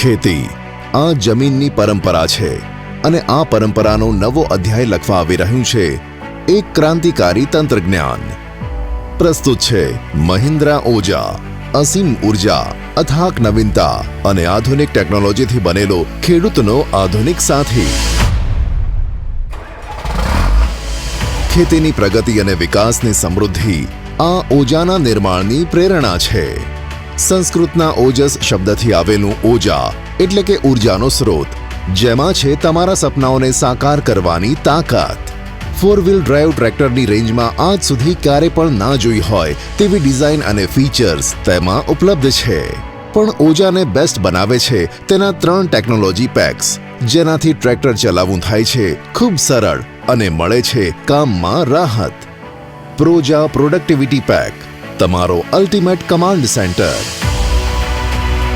ખેતી આ જમીનની પરંપરા છે અને આ પરંપરાનો નવો અધ્યાય લખવા આવી રહ્યું છે એક ક્રાંતિકારી તંત્રજ્ઞાન. પ્રસ્તુત છે મહિન્દ્રા ઓજા, અસીમ ઉર્જા, અથાક નવીનતા અને આધુનિક ટેકનોલોજીથી બનેલો ખેડૂતનો આધુનિક સાથી. ખેતીની પ્રગતિ અને વિકાસની સમૃદ્ધિ આ ઓજાના નિર્માણની પ્રેરણા છે. સંસ્કૃતના ઓજસ શબ્દથી આવેલું ઓજા એટલે કે ઉર્જાનો સ્રોત, જેમાં છે તમારા સપનાઓને સાકાર કરવાની તાકાત. 4 વ્હીલ ડ્રાઈવ ટ્રેક્ટરની રેન્જમાં આજ સુધી ક્યારે પણ ના જોઈ હોય તેવી ડિઝાઇન અને ફીચર્સ તેમાં ઉપલબ્ધ છે. પણ ઓજાને બેસ્ટ બનાવે છે તેના 3 ટેકનોલોજી પેક્સ, જેનાથી ટ્રેક્ટર ચલાવવું થાય છે ખૂબ સરળ અને મળે છે કામમાં રાહત. પ્રોજા પ્રોડક્ટિવિટી પેક, તમારો અલ્ટિમેટ કમાન્ડ સેન્ટર.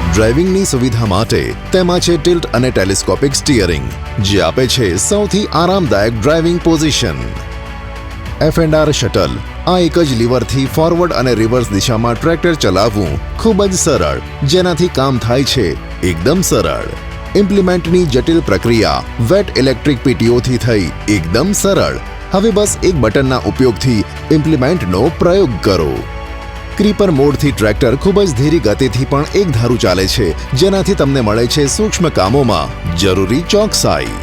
ડ્રાઇવિંગની સુવિધા માટે તેમાં છે ટિલ્ટ અને ટેલિસ્કોપિક સ્ટીયરિંગ, જે આપે છે સૌથી આરામદાયક ડ્રાઇવિંગ પોઝિશન. F&R શટલ, આ એક જ લીવરથી ફોરવર્ડ અને રિવર્સ દિશામાં ટ્રેક્ટર ચલાવવું ખૂબ જ સરળ, જેનાથી કામ થાય છે એકદમ સરળ. ઇમ્પ્લિમેન્ટની જટિલ પ્રક્રિયા વેટ ઇલેક્ટ્રિક પીટીઓથી થઈ એકદમ સરળ. હવે બસ એક બટનના ઉપયોગથી ઇમ્પ્લિમેન્ટનો પ્રયોગ કરો. ક્રીપર મોડથી ટ્રેક્ટર ખૂબ જ ધીરી ગતિથી પણ એક ધારું ચાલે છે, જેનાથી તમને મળે છે સૂક્ષ્મ કામોમાં જરૂરી ચોકસાઈ.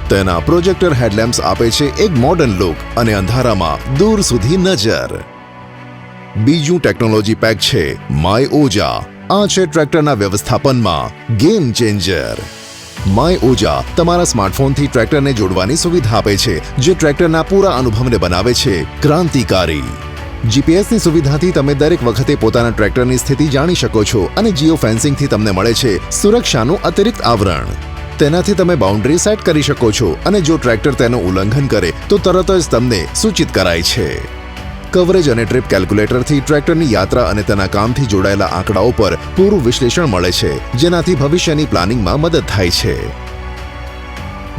તેના પ્રોજેક્ટર હેડલેમ્પ્સ આપે છે એક મોડર્ન લુક અને અંધારામાં દૂર સુધી નજર. બીજું ટેકનોલોજી પેક છે માય ઓજા. આ છે ટ્રેક્ટરના વ્યવસ્થાપનમાં ગેમ ચેન્જર. માય ઓજા તમારા સ્માર્ટફોનથી ટ્રેક્ટરને જોડવાની સુવિધા આપે છે, જે ટ્રેક્ટરના પૂરા અનુભવને બનાવે છે ક્રાંતિકારી. જીપીએસની સુવિધાથી તમે દરેક વખતે પોતાના ટ્રેક્ટરની સ્થિતિ જાણી શકો છો અને જીઓ ફેન્સિંગથી તમને મળે છે સુરક્ષાનું અતિરિક્ત આવરણ. તેનાથી તમે બાઉન્ડ્રી સેટ કરી શકો છો અને જો ટ્રેક્ટર તેનું ઉલ્લંઘન કરે તો તરત જ તમને સૂચિત કરાય છે. કવરેજ અને ટ્રીપ કેલ્ક્યુલેટરથી ટ્રેક્ટરની યાત્રા અને તેના કામથી જોડાયેલા આંકડાઓ પર પૂરું વિશ્લેષણ મળે છે, જેનાથી ભવિષ્યની પ્લાનિંગમાં મદદ થાય છે.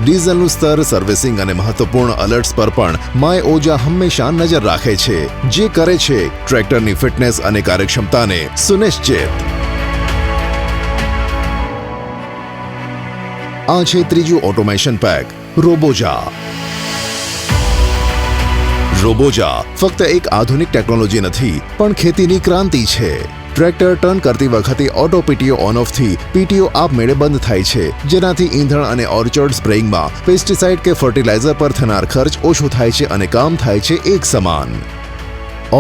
ડીઝલનું સ્તર, સર્વિસિંગ અને મહત્વપૂર્ણ અલર્ટ્સ પર પણ માય ઓજા હંમેશા નજર રાખે છે, જે કરે છે ટ્રેક્ટરની ફિટનેસ અને કાર્યક્ષમતાને સુનિશ્ચિત. આ છે ત્રીજું ઓટોમેશન પેક રોબોજા. રોબોજા ફક્ત એક આધુનિક ટેકનોલોજી નથી, પણ ખેતીની ક્રાંતિ છે. ટ્રેક્ટર ટર્ન કરતી વખતે ઓટો પીટીઓ ઓન ઓફથી પીટીઓ આપમેળે બંધ થાય છે, જેનાથી ઈંધણ અને ઓર્ચર્ડ સ્પ્રેઇંગમાં પેસ્ટિસાઇડ કે ફર્ટિલાઇઝર પર થનાર ખર્ચ ઓછો થાય છે અને કામ થાય છે એક સમાન.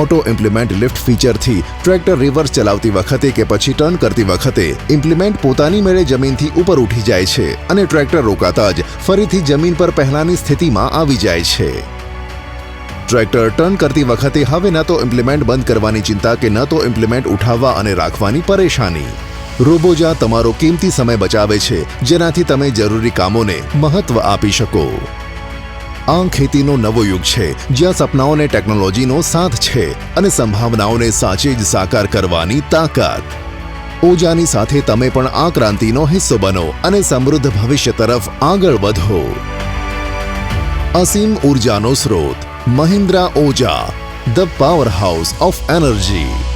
ઓટો ઇમ્પ્લિમેન્ટ લિફ્ટ ફીચરથી ટ્રેક્ટર રિવર્સ ચલાવતી વખતે કે પછી ટર્ન કરતી વખતે ઇમ્પ્લિમેન્ટ પોતાની મેળે જમીનથી ઉપર ઉઠી જાય છે અને ટ્રેક્ટર રોકાતા જ ફરીથી જમીન પર પહેલાની સ્થિતિમાં આવી જાય છે. ટ્રેક્ટર ટર્ન કરતી વખતે હવે ન તો ઇમ્પ્લિમેન્ટ બંધ કરવાની ચિંતા કે ન તો ઇમ્પ્લિમેન્ટ ઉઠાવવા અને રાખવાની પરેશાની. રોબોજા તમારો કિંમતી સમય બચાવે છે, જેનાથી તમે જરૂરી કામોને મહત્વ આપી શકો. આ ખેતીનો નવો યુગ છે, જ્યાં સપનાઓને ટેકનોલોજીનો સાથ છે અને સંભાવનાઓને સાચે જ સાકાર કરવાની તાકાત. ઓજાની સાથે તમે પણ આ ક્રાંતિનો હિસ્સો બનો અને સમૃદ્ધ ભવિષ્ય તરફ આગળ વધો. અસીમ ઉર્જાનો સ્રોત Mahindra OJA, the power house of energy.